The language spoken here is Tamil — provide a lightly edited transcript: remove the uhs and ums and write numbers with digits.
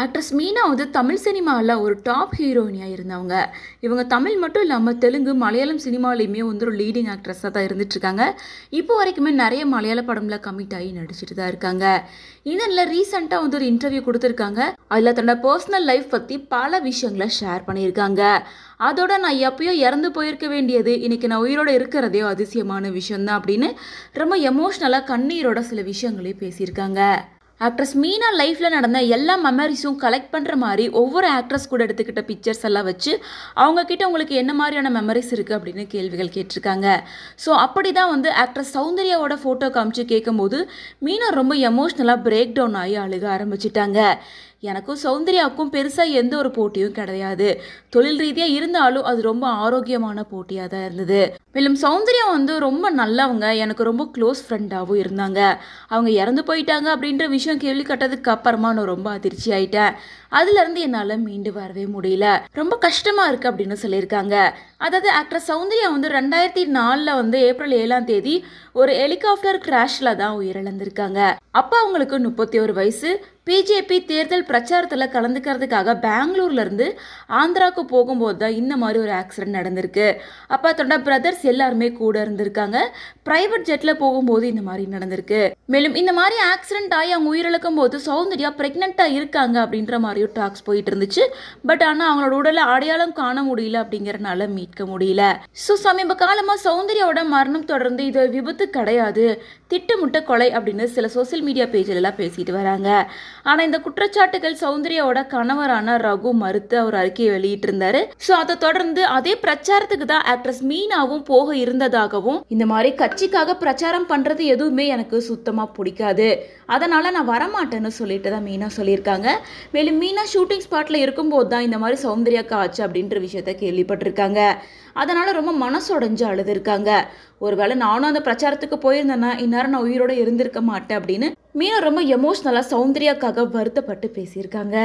ஆக்ட்ரஸ் மீனா வந்து தமிழ் சினிமாவில் ஒரு டாப் ஹீரோயினியாக இருந்தவங்க. இவங்க தமிழ் மட்டும் இல்லாமல் தெலுங்கு, மலையாளம் சினிமாலையுமே வந்து ஒரு லீடிங் ஆக்ட்ரஸாக தான் இருந்துட்டுருக்காங்க. இப்போ வரைக்குமே நிறைய மலையாள படம்ல கமிட் ஆகி நடிச்சுட்டு தான் இருக்காங்க. இதனில் ரீசெண்டாக வந்து ஒரு இன்டர்வியூ கொடுத்துருக்காங்க. அதில் தன்னோட பர்சனல் லைஃப் பற்றி பல விஷயங்களை ஷேர் பண்ணியிருக்காங்க. அதோட நான் எப்பயோ இறந்து போயிருக்க வேண்டியது, இன்னைக்கு நான் உயிரோட இருக்கிறதே அதிசயமான விஷயம்தான் அப்படின்னு ரொம்ப எமோஷ்னலாக கண்ணீரோட சில விஷயங்களையும் பேசியிருக்காங்க. ஆக்ட்ரஸ் மீனா லைஃப்பில் நடந்த எல்லா மெமரிஸும் கலெக்ட் பண்ணுற மாதிரி ஒவ்வொரு ஆக்ட்ரஸ் கூட எடுத்துக்கிட்ட பிக்சர்ஸ் எல்லாம் வச்சு அவங்கக்கிட்ட உங்களுக்கு என்ன மாதிரியான மெமரிஸ் இருக்குது அப்படின்னு கேள்விகள் கேட்டிருக்காங்க. ஸோ அப்படி தான் வந்து ஆக்ட்ரஸ் சௌந்தர்யாவோட ஃபோட்டோ காமிச்சு கேட்கும்போது மீனா ரொம்ப எமோஷ்னலாக பிரேக் டவுன் ஆகி அழுக ஆரம்பிச்சிட்டாங்க. எனக்கும் சௌந்தர்யாவுக்கும் பெருசாக எந்த ஒரு போட்டியும் கிடையாது. தொழில் ரீதியாக இருந்தாலும் அது ரொம்ப ஆரோக்கியமான போட்டியாக தான் இருந்தது. மேலும் சௌந்தர்யா வந்து ரொம்ப நல்லவங்க, எனக்கு ரொம்ப க்ளோஸ் ஃப்ரெண்டாகவும் இருந்தாங்க. அவங்க இறந்து போயிட்டாங்க அப்படின்ற விஷயம் கேள்விப்பட்டதுக்கு அப்புறமா நான் ரொம்ப அதிர்ச்சி ஆயிட்டேன். அதுலேருந்து என்னால் மீண்டு வரவே முடியல, ரொம்ப கஷ்டமாக இருக்குது அப்படின்னு சொல்லியிருக்காங்க. அதாவது ஆக்ட்ரஸ் சௌந்தர்யா வந்து 2004 வந்து ஏப்ரல் 7 ஒரு ஹெலிகாப்டர் கிராஷில் தான் உயிரிழந்திருக்காங்க. அப்போ அவங்களுக்கு 31 வயசு. பிஜேபி தேர்தல் பிரச்சாரத்தில் கலந்துக்கிறதுக்காக பெங்களூர்லேருந்து ஆந்திராவுக்கு போகும்போது தான் இந்த மாதிரி ஒரு ஆக்சிடென்ட் நடந்திருக்கு. அப்போ தன்னோட பிரதர்ஸ் எல்லாருமே கூட இருந்திருக்காங்க. பிரைவேட் ஜெட்டில் போகும்போது இந்த மாதிரி நடந்திருக்கு. மேலும் இந்த மாதிரி ஆக்சிடென்ட் ஆகி அவங்க உயிரிழக்கும் போது சௌந்தர்யா பிரெக்னெண்ட்டாக இருக்காங்க அப்படின்ற மாதிரியும் டாக்ஸ் போயிட்டு இருந்துச்சு. பட் ஆனால் அவங்களோட உடலை அடையாளம் காண முடியல, அப்படிங்கிறனால மீட்க முடியல. ஸோ சமீப காலமாக சௌந்தர்யாவோட மரணம் தொடர்ந்து இது விபத்து கிடையாது, திட்டமிட்ட கொலை அப்படின்னு சில சோசியல் மீடியா பேஜில் எல்லாம் பேசிட்டு வராங்க. ஆனால் இந்த குற்றச்சாட்டுகள் சௌந்தர்யாவோட கணவரான ரகு மறுத்து அவர் அறிக்கையை வெளியிட்டிருந்தாரு. ஸோ அதை தொடர்ந்து அதே பிரச்சாரத்துக்கு தான் ஆக்ட்ரஸ் மீனாவும் போக இருந்ததாகவும், இந்த மாதிரி கட்சிக்காக பிரச்சாரம் பண்றது எதுவுமே எனக்கு சுத்தமாக பிடிக்காது, அதனால நான் வரமாட்டேன்னு சொல்லிட்டு தான் மீனா சொல்லியிருக்காங்க. மேலும் மீனா ஷூட்டிங் ஸ்பாட்ல இருக்கும்போது தான் இந்த மாதிரி சௌந்தர்யாக்கு ஆச்சு அப்படின்ற விஷயத்த கேள்விப்பட்டிருக்காங்க. அதனால ரொம்ப மனசுடைஞ்சு அழுதுருக்காங்க. ஒருவேளை நானும் அந்த பிரச்சாரத்துக்கு போயிருந்தேன்னா இந்நேரம் நான் உயிரோட இருந்திருக்க மாட்டேன் அப்படின்னு மீனா ரொம்ப எமோஷ்னலாக சௌந்தர்யாக்காக வருத்தப்பட்டு பேசியிருக்காங்க.